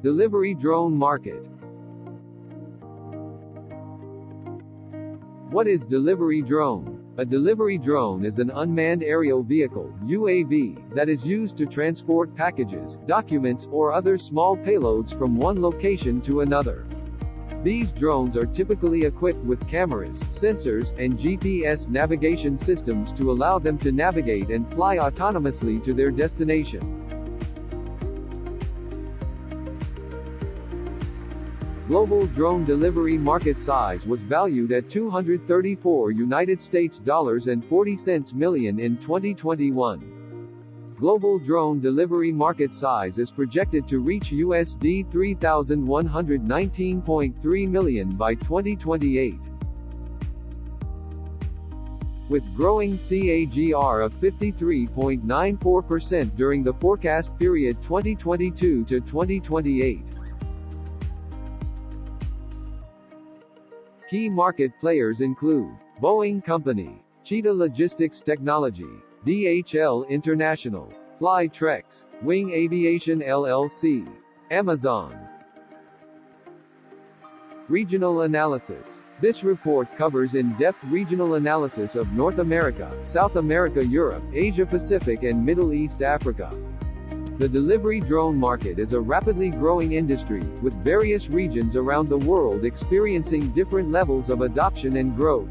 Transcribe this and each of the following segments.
Delivery drone market. What is delivery drone? A delivery drone is an unmanned aerial vehicle (UAV) that is used to transport packages, documents, or other small payloads from one location to another. These drones are typically equipped with cameras, sensors, and GPS navigation systems to allow them to navigate and fly autonomously to their destination. Global drone delivery market size was valued at $234 million in 2021. Global drone delivery market size is projected to reach USD $3,119.3 million by 2028. With growing CAGR of 53.94% during the forecast period 2022 to 2028. Key market players include Boeing Company, Cheetah Logistics Technology, DHL International, Flytrex, Wing Aviation LLC, Amazon. Regional analysis. This report covers in-depth regional analysis of North America, South America, Europe, Asia Pacific, and Middle East Africa. The delivery drone market is a rapidly growing industry, with various regions around the world experiencing different levels of adoption and growth.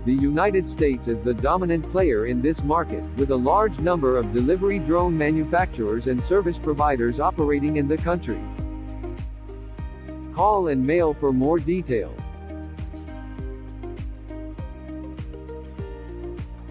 The United States is the dominant player in this market, with a large number of delivery drone manufacturers and service providers operating in the country. Call and mail for more details.